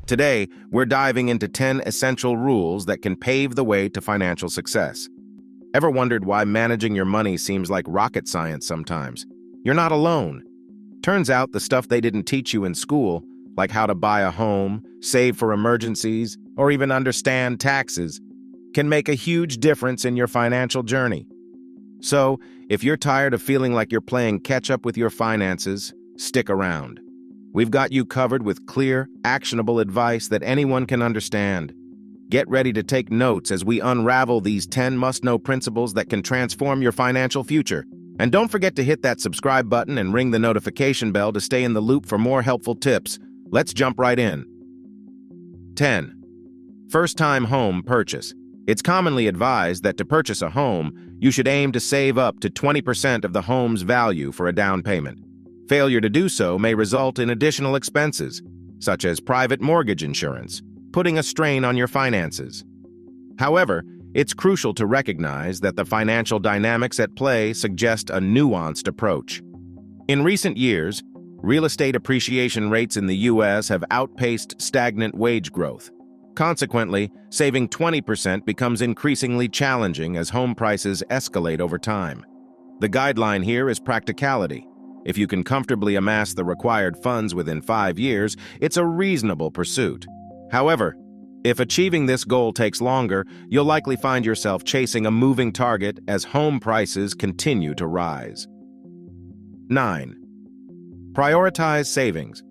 Today, we're diving into 10 essential rules that can pave the way to financial success. Ever wondered why managing your money seems like rocket science sometimes? You're not alone. Turns out the stuff they didn't teach you in school, like how to buy a home, save for emergencies, or even understand taxes, can make a huge difference in your financial journey. So, if you're tired of feeling like you're playing catch-up with your finances, stick around. We've got you covered with clear, actionable advice that anyone can understand. Get ready to take notes as we unravel these 10 must-know principles that can transform your financial future. And don't forget to hit that subscribe button and ring the notification bell to stay in the loop for more helpful tips. Let's jump right in. 10. First-time home purchase. It's commonly advised that to purchase a home, you should aim to save up to 20% of the home's value for a down payment. Failure to do so may result in additional expenses, such as private mortgage insurance, putting a strain on your finances. However, it's crucial to recognize that the financial dynamics at play suggest a nuanced approach. In recent years, real estate appreciation rates in the U.S. have outpaced stagnant wage growth. Consequently, saving 20% becomes increasingly challenging as home prices escalate over time. The guideline here is practicality. If you can comfortably amass the required funds within 5 years, it's a reasonable pursuit. However, if achieving this goal takes longer, you'll likely find yourself chasing a moving target as home prices continue to rise. 9. Prioritize savings.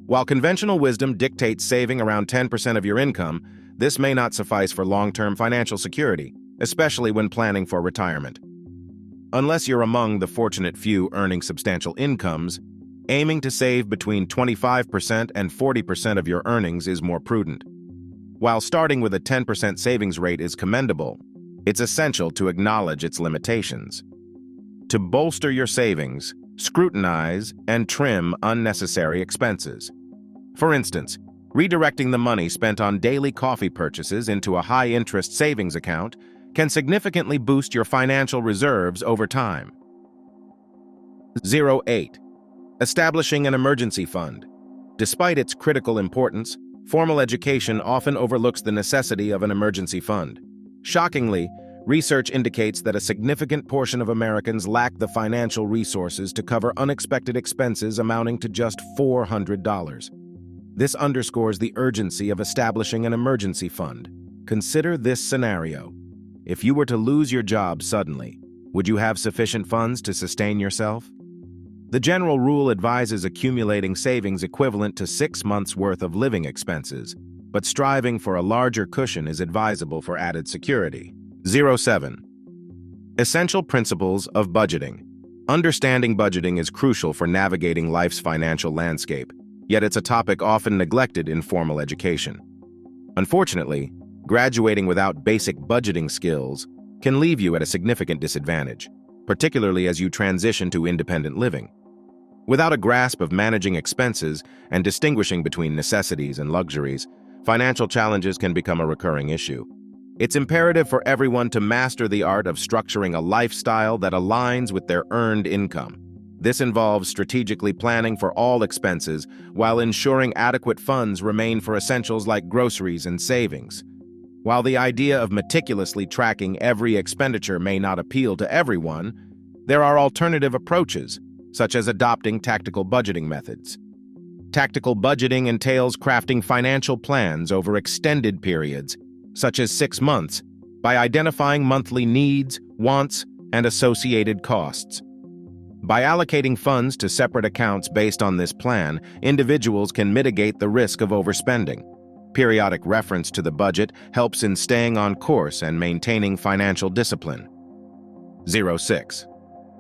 While conventional wisdom dictates saving around 10% of your income, this may not suffice for long-term financial security, especially when planning for retirement. Unless you're among the fortunate few earning substantial incomes, aiming to save between 25% and 40% of your earnings is more prudent. While starting with a 10% savings rate is commendable, it's essential to acknowledge its limitations. To bolster your savings, scrutinize and trim unnecessary expenses. For instance, redirecting the money spent on daily coffee purchases into a high-interest savings account can significantly boost your financial reserves over time. 8. Establishing an emergency fund. Despite its critical importance, formal education often overlooks the necessity of an emergency fund. Shockingly, research indicates that a significant portion of Americans lack the financial resources to cover unexpected expenses amounting to just $400. This underscores the urgency of establishing an emergency fund. Consider this scenario. If you were to lose your job suddenly, would you have sufficient funds to sustain yourself? The general rule advises accumulating savings equivalent to 6 months' worth of living expenses, but striving for a larger cushion is advisable for added security. 7. Essential principles of budgeting. Understanding budgeting is crucial for navigating life's financial landscape, yet it's a topic often neglected in formal education. Unfortunately, graduating without basic budgeting skills can leave you at a significant disadvantage, particularly as you transition to independent living. Without a grasp of managing expenses and distinguishing between necessities and luxuries, financial challenges can become a recurring issue. It's imperative for everyone to master the art of structuring a lifestyle that aligns with their earned income. This involves strategically planning for all expenses while ensuring adequate funds remain for essentials like groceries and savings. While the idea of meticulously tracking every expenditure may not appeal to everyone, there are alternative approaches, such as adopting tactical budgeting methods. Tactical budgeting entails crafting financial plans over extended periods, such as 6 months, by identifying monthly needs, wants, and associated costs. By allocating funds to separate accounts based on this plan, individuals can mitigate the risk of overspending. Periodic reference to the budget helps in staying on course and maintaining financial discipline. 6.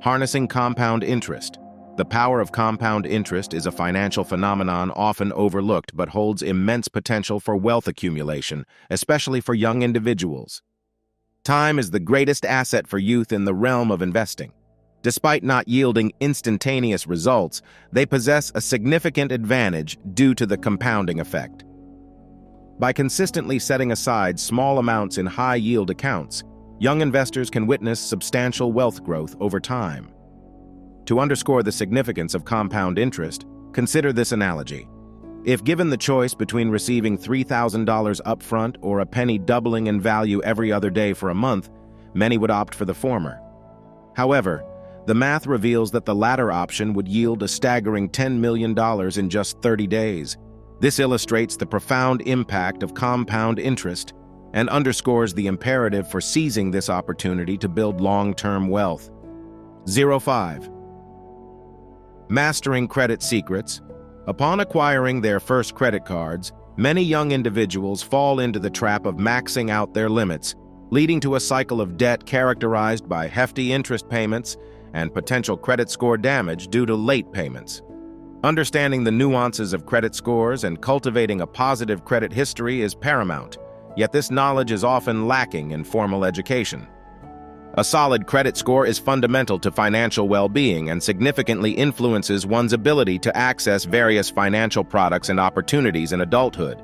Harnessing compound interest. The power of compound interest is a financial phenomenon often overlooked but holds immense potential for wealth accumulation, especially for young individuals. Time is the greatest asset for youth in the realm of investing. Despite not yielding instantaneous results, they possess a significant advantage due to the compounding effect. By consistently setting aside small amounts in high-yield accounts, young investors can witness substantial wealth growth over time. To underscore the significance of compound interest, consider this analogy. If given the choice between receiving $3,000 upfront or a penny doubling in value every other day for a month, many would opt for the former. However, the math reveals that the latter option would yield a staggering $10 million in just 30 days. This illustrates the profound impact of compound interest and underscores the imperative for seizing this opportunity to build long-term wealth. 05. Mastering credit secrets. Upon acquiring their first credit cards, many young individuals fall into the trap of maxing out their limits, leading to a cycle of debt characterized by hefty interest payments and potential credit score damage due to late payments. Understanding the nuances of credit scores and cultivating a positive credit history is paramount, yet this knowledge is often lacking in formal education. A solid credit score is fundamental to financial well-being and significantly influences one's ability to access various financial products and opportunities in adulthood.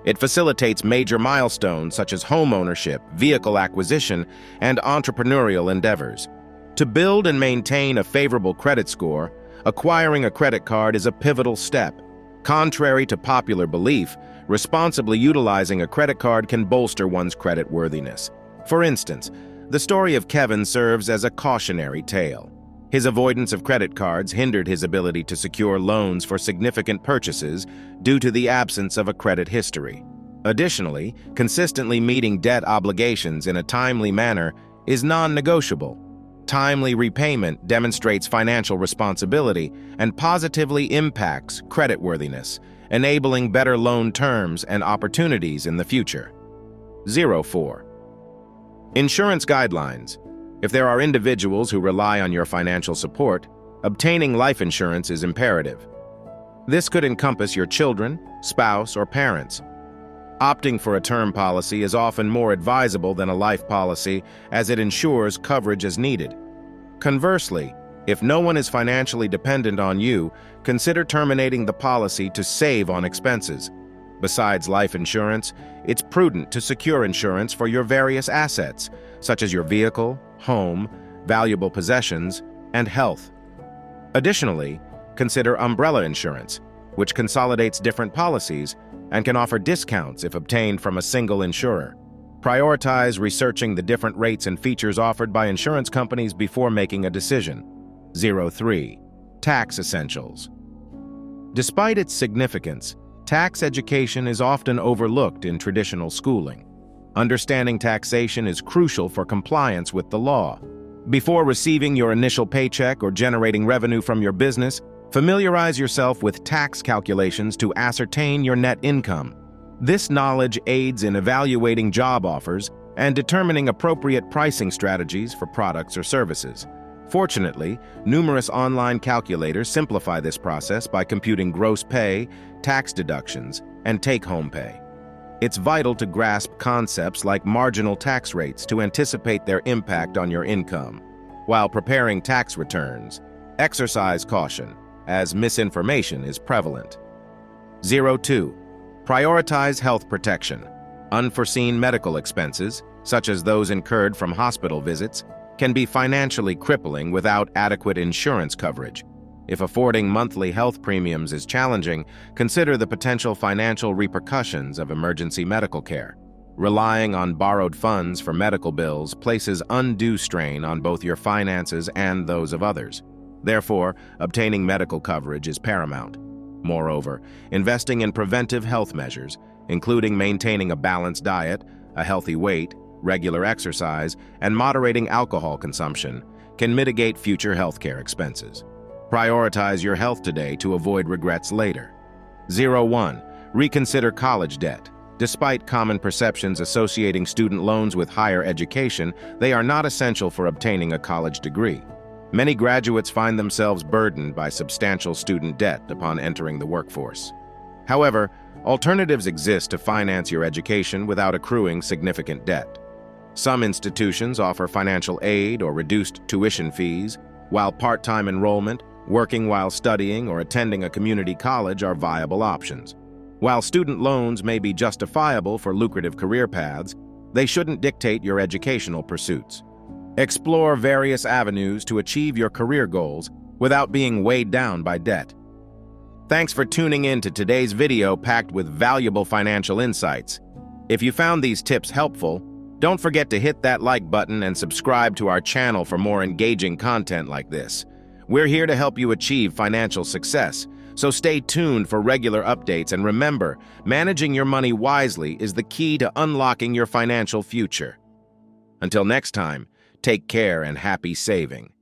It facilitates major milestones such as home ownership, vehicle acquisition, and entrepreneurial endeavors. To build and maintain a favorable credit score, acquiring a credit card is a pivotal step. Contrary to popular belief, responsibly utilizing a credit card can bolster one's creditworthiness. For instance, the story of Kevin serves as a cautionary tale. His avoidance of credit cards hindered his ability to secure loans for significant purchases due to the absence of a credit history. Additionally, consistently meeting debt obligations in a timely manner is non-negotiable. Timely repayment demonstrates financial responsibility and positively impacts creditworthiness, enabling better loan terms and opportunities in the future. 04. Insurance guidelines. If there are individuals who rely on your financial support, obtaining life insurance is imperative. This could encompass your children, spouse, or parents. Opting for a term policy is often more advisable than a life policy, as it ensures coverage as needed. Conversely, if no one is financially dependent on you, consider terminating the policy to save on expenses. Besides life insurance, it's prudent to secure insurance for your various assets, such as your vehicle, home, valuable possessions, and health. Additionally, consider umbrella insurance, which consolidates different policies and can offer discounts if obtained from a single insurer. Prioritize researching the different rates and features offered by insurance companies before making a decision. 03. Tax essentials. Despite its significance, tax education is often overlooked in traditional schooling. Understanding taxation is crucial for compliance with the law. Before receiving your initial paycheck or generating revenue from your business, familiarize yourself with tax calculations to ascertain your net income. This knowledge aids in evaluating job offers and determining appropriate pricing strategies for products or services. Fortunately, numerous online calculators simplify this process by computing gross pay, tax deductions, and take-home pay. It's vital to grasp concepts like marginal tax rates to anticipate their impact on your income. While preparing tax returns, exercise caution, as misinformation is prevalent. 02. Prioritize health protection. Unforeseen medical expenses, such as those incurred from hospital visits, can be financially crippling without adequate insurance coverage. If affording monthly health premiums is challenging, consider the potential financial repercussions of emergency medical care. Relying on borrowed funds for medical bills places undue strain on both your finances and those of others. Therefore, obtaining medical coverage is paramount. Moreover, investing in preventive health measures, including maintaining a balanced diet, a healthy weight, regular exercise, and moderating alcohol consumption, can mitigate future healthcare expenses. Prioritize your health today to avoid regrets later. 01. Reconsider college debt. Despite common perceptions associating student loans with higher education, they are not essential for obtaining a college degree. Many graduates find themselves burdened by substantial student debt upon entering the workforce. However, alternatives exist to finance your education without accruing significant debt. Some institutions offer financial aid or reduced tuition fees, while part-time enrollment, working while studying, or attending a community college are viable options. While student loans may be justifiable for lucrative career paths, they shouldn't dictate your educational pursuits. Explore various avenues to achieve your career goals without being weighed down by debt. Thanks for tuning in to today's video packed with valuable financial insights. If you found these tips helpful, don't forget to hit that like button and subscribe to our channel for more engaging content like this. We're here to help you achieve financial success, so stay tuned for regular updates, and remember, managing your money wisely is the key to unlocking your financial future. Until next time, take care and happy saving.